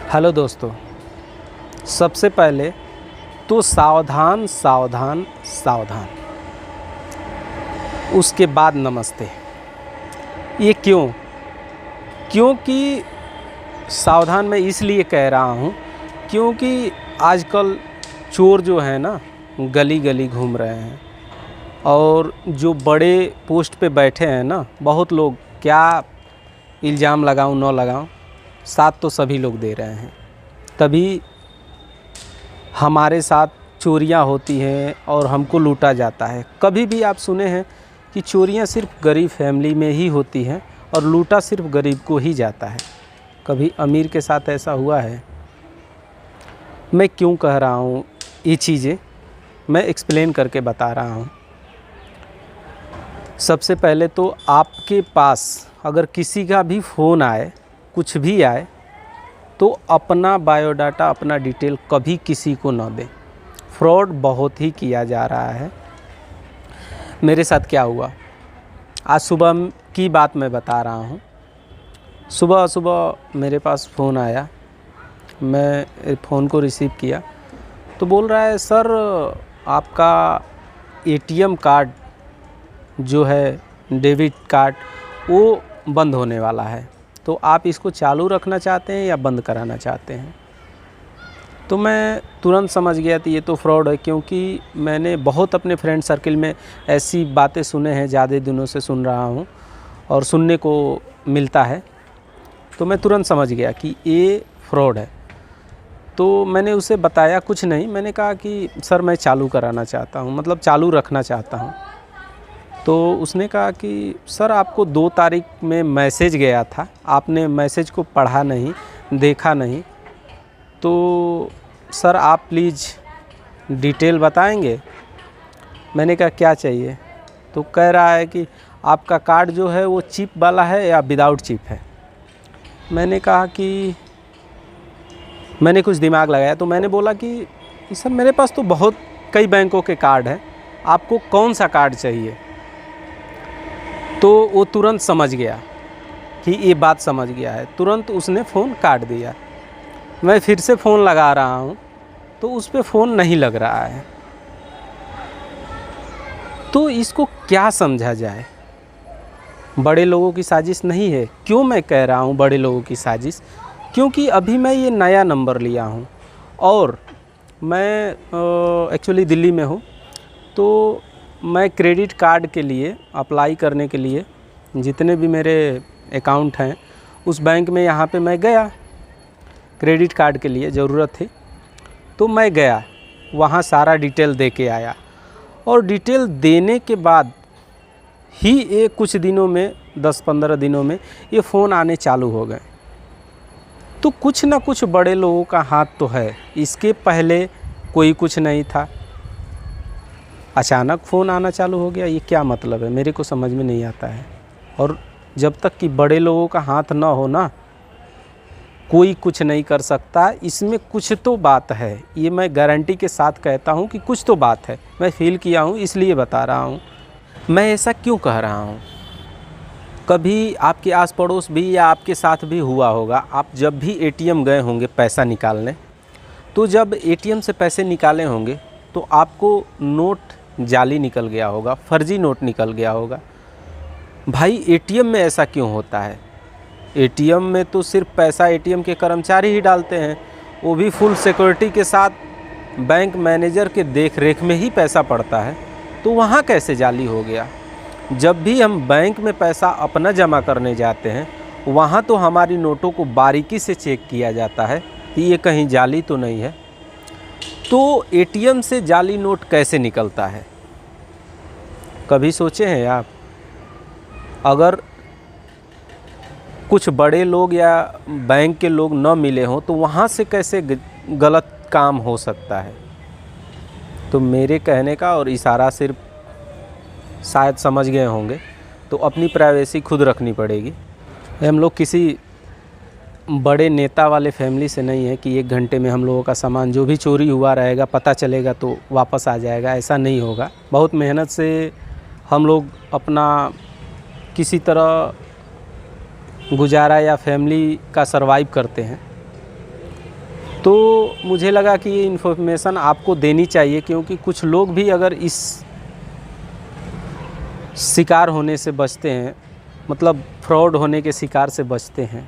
Hello दोस्तों, सबसे पहले तो सावधान सावधान सावधान, उसके बाद नमस्ते। ये क्योंकि सावधान मैं इसलिए कह रहा हूँ क्योंकि आजकल चोर जो है ना गली गली घूम रहे हैं और जो बड़े पोस्ट पे बैठे हैं ना, बहुत लोग, क्या इल्ज़ाम लगाऊं न लगाऊं, साथ तो सभी लोग दे रहे हैं। तभी हमारे साथ चोरियां होती हैं और हमको लूटा जाता है। कभी भी आप सुने हैं कि चोरियां सिर्फ गरीब फैमिली में ही होती हैं और लूटा सिर्फ गरीब को ही जाता है? कभी अमीर के साथ ऐसा हुआ है? मैं क्यों कह रहा हूँ ये चीज़ें, मैं एक्सप्लेन करके बता रहा हूँ। सबसे पहले तो आपके पास अगर किसी का भी फ़ोन आए, कुछ भी आए, तो अपना बायोडाटा, अपना डिटेल कभी किसी को ना दें। फ्रॉड बहुत ही किया जा रहा है। मेरे साथ क्या हुआ, आज सुबह की बात मैं बता रहा हूँ। सुबह मेरे पास फ़ोन आया, मैं फ़ोन को रिसीव किया तो बोल रहा है, सर आपका एटीएम कार्ड जो है, डेबिट कार्ड, वो बंद होने वाला है, तो आप इसको चालू रखना चाहते हैं या बंद कराना चाहते हैं? तो मैं तुरंत समझ गया कि ये तो फ्रॉड है, क्योंकि मैंने बहुत अपने फ्रेंड सर्किल में ऐसी बातें सुने हैं, ज़्यादा दिनों से सुन रहा हूँ और सुनने को मिलता है। तो मैं तुरंत समझ गया कि ये फ्रॉड है। तो मैंने उसे बताया कुछ नहीं, मैंने कहा कि सर मैं चालू कराना चाहता हूँ, मतलब चालू रखना चाहता हूँ। तो उसने कहा कि सर आपको 2 तारीख में मैसेज गया था, आपने मैसेज को पढ़ा नहीं, देखा नहीं, तो सर आप प्लीज़ डिटेल बताएंगे। मैंने कहा क्या चाहिए? तो कह रहा है कि आपका कार्ड जो है वो चिप वाला है या विदाउट चिप है। मैंने कहा कि मैंने कुछ दिमाग लगाया, तो मैंने बोला कि सर मेरे पास तो बहुत कई बैंकों के कार्ड हैं, आपको कौन सा कार्ड चाहिए? तो वो तुरंत समझ गया कि ये बात समझ गया है, तुरंत उसने फ़ोन काट दिया। मैं फिर से फ़ोन लगा रहा हूँ तो उस पे फ़ोन नहीं लग रहा है। तो इसको क्या समझा जाए? बड़े लोगों की साजिश नहीं है। क्यों मैं कह रहा हूँ बड़े लोगों की साजिश? क्योंकि अभी मैं ये नया नंबर लिया हूँ और मैं एक्चुअली दिल्ली में हूँ। तो मैं क्रेडिट कार्ड के लिए अप्लाई करने के लिए जितने भी मेरे अकाउंट हैं उस बैंक में, यहाँ पे मैं गया, क्रेडिट कार्ड के लिए ज़रूरत थी। तो मैं गया, वहाँ सारा डिटेल दे के आया और डिटेल देने के बाद ही ये कुछ दिनों में, 10-15 दिनों में ये फ़ोन आने चालू हो गए। तो कुछ ना कुछ बड़े लोगों का हाथ तो है। इसके पहले कोई कुछ नहीं था, अचानक फ़ोन आना चालू हो गया। ये क्या मतलब है, मेरे को समझ में नहीं आता है। और जब तक कि बड़े लोगों का हाथ ना हो ना, कोई कुछ नहीं कर सकता। इसमें कुछ तो बात है, ये मैं गारंटी के साथ कहता हूँ कि कुछ तो बात है। मैं फील किया हूँ इसलिए बता रहा हूँ। मैं ऐसा क्यों कह रहा हूँ? कभी आपके आस पड़ोस भी या आपके साथ भी हुआ होगा, आप जब भी एटीएम गए होंगे पैसा निकालने, तो जब एटीएम से पैसे निकाले होंगे तो आपको नोट जाली निकल गया होगा, फर्जी नोट निकल गया होगा। भाई एटीएम में ऐसा क्यों होता है? एटीएम में तो सिर्फ पैसा एटीएम के कर्मचारी ही डालते हैं, वो भी फुल सिक्योरिटी के साथ, बैंक मैनेजर के देख रेख में ही पैसा पड़ता है। तो वहाँ कैसे जाली हो गया? जब भी हम बैंक में पैसा अपना जमा करने जाते हैं, वहाँ तो हमारी नोटों को बारीकी से चेक किया जाता है कि ये कहीं जाली तो नहीं है। तो एटीएम से जाली नोट कैसे निकलता है? कभी सोचे हैं आप? अगर कुछ बड़े लोग या बैंक के लोग न मिले हों तो वहाँ से कैसे गलत काम हो सकता है? तो मेरे कहने का और इशारा सिर्फ शायद समझ गए होंगे, तो अपनी प्राइवेसी खुद रखनी पड़ेगी। हम लोग किसी बड़े नेता वाले फैमिली से नहीं है कि 1 घंटे में हम लोगों का सामान जो भी चोरी हुआ रहेगा पता चलेगा तो वापस आ जाएगा, ऐसा नहीं होगा। बहुत मेहनत से हम लोग अपना किसी तरह गुजारा या फैमिली का सरवाइव करते हैं। तो मुझे लगा कि ये इन्फॉर्मेशन आपको देनी चाहिए, क्योंकि कुछ लोग भी अगर इस शिकार होने से बचते हैं, मतलब फ्रॉड होने के शिकार से बचते हैं,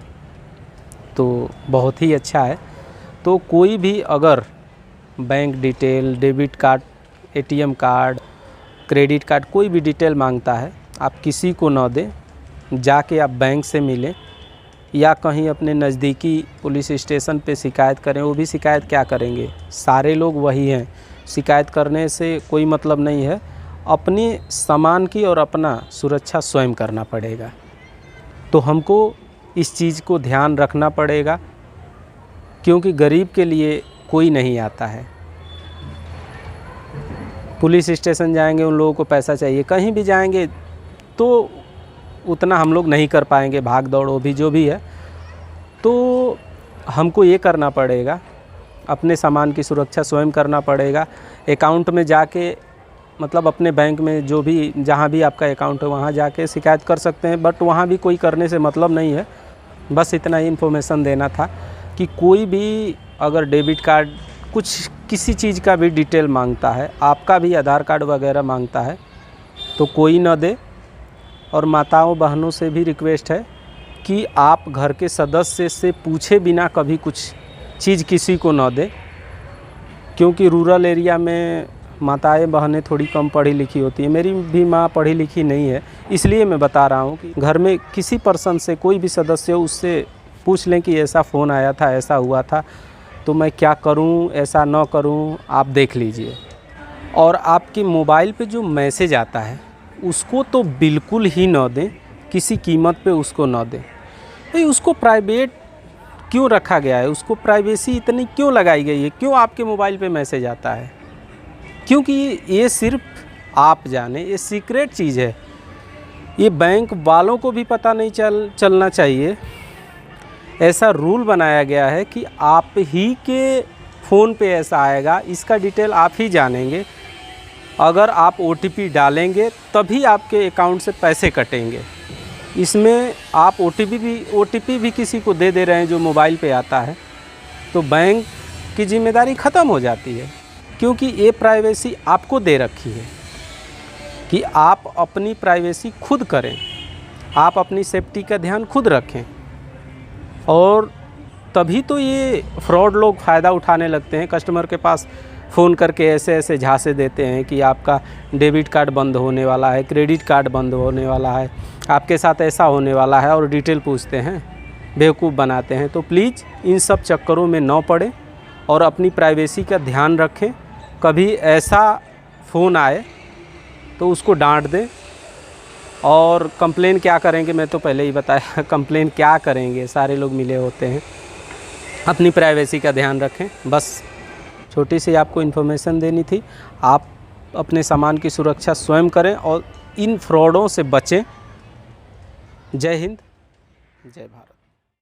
तो बहुत ही अच्छा है। तो कोई भी अगर bank detail, debit card, ATM card, credit card, कोई भी डिटेल मांगता है, आप किसी को न दें। जाके आप बैंक से मिलें या कहीं अपने नज़दीकी पुलिस स्टेशन पे शिकायत करें। वो भी शिकायत क्या करेंगे, सारे लोग वही हैं, शिकायत करने से कोई मतलब नहीं है। अपने सामान की और अपना सुरक्षा स्वयं करना पड़ेगा। तो हमको इस चीज़ को ध्यान रखना पड़ेगा, क्योंकि गरीब के लिए कोई नहीं आता है। पुलिस स्टेशन जाएंगे, उन लोगों को पैसा चाहिए, कहीं भी जाएंगे तो उतना हम लोग नहीं कर पाएंगे, भाग दौड़ वो भी जो भी है। तो हमको ये करना पड़ेगा, अपने सामान की सुरक्षा स्वयं करना पड़ेगा। अकाउंट में जाके, मतलब अपने बैंक में जो भी, जहाँ भी आपका अकाउंट है वहाँ जाके शिकायत कर सकते हैं, बट वहाँ भी कोई करने से मतलब नहीं है। बस इतना ही इन्फॉर्मेशन देना था कि कोई भी अगर डेबिट कार्ड, कुछ किसी चीज़ का भी डिटेल मांगता है, आपका भी आधार कार्ड वगैरह मांगता है, तो कोई न दे। और माताओं बहनों से भी रिक्वेस्ट है कि आप घर के सदस्य से पूछे बिना कभी कुछ चीज़ किसी को न दें, क्योंकि रूरल एरिया में माताएं बहनें थोड़ी कम पढ़ी लिखी होती हैं। मेरी भी माँ पढ़ी लिखी नहीं है, इसलिए मैं बता रहा हूँ कि घर में किसी पर्सन से, कोई भी सदस्य हो, उससे पूछ लें कि ऐसा फ़ोन आया था, ऐसा हुआ था, तो मैं क्या करूँ, ऐसा न करूँ, आप देख लीजिए। और आपके मोबाइल पे जो मैसेज आता है उसको तो बिल्कुल ही न दें, किसी कीमत पे उसको न दें। भाई उसको प्राइवेट क्यों रखा गया है, उसको प्राइवेसी इतनी क्यों लगाई गई है, क्यों आपके मोबाइल पे मैसेज आता है? क्योंकि ये सिर्फ आप जाने, ये सीक्रेट चीज़ है। ये बैंक वालों को भी पता नहीं चलना चाहिए। ऐसा रूल बनाया गया है कि आप ही के फ़ोन पे ऐसा आएगा, इसका डिटेल आप ही जानेंगे। अगर आप OTP डालेंगे तभी आपके अकाउंट से पैसे कटेंगे। इसमें आप OTP भी किसी को दे रहे हैं जो मोबाइल पे आता है, तो बैंक की जिम्मेदारी ख़त्म हो जाती है, क्योंकि ये प्राइवेसी आपको दे रखी है कि आप अपनी प्राइवेसी खुद करें, आप अपनी सेफ्टी का ध्यान खुद रखें। और तभी तो ये फ्रॉड लोग फ़ायदा उठाने लगते हैं, कस्टमर के पास फ़ोन करके ऐसे ऐसे झांसे देते हैं कि आपका डेबिट कार्ड बंद होने वाला है, क्रेडिट कार्ड बंद होने वाला है, आपके साथ ऐसा होने वाला है, और डिटेल पूछते हैं, बेवकूफ़ बनाते हैं। तो प्लीज़ इन सब चक्करों में न पड़ें और अपनी प्राइवेसी का ध्यान रखें। कभी ऐसा फ़ोन आए तो उसको डांट दें। और कंप्लेन क्या करेंगे, मैं तो पहले ही बताया, कंप्लेन क्या करेंगे, सारे लोग मिले होते हैं। अपनी प्राइवेसी का ध्यान रखें। बस छोटी सी आपको इन्फॉर्मेशन देनी थी। आप अपने सामान की सुरक्षा स्वयं करें और इन फ्रॉडों से बचें। जय हिंद, जय भारत।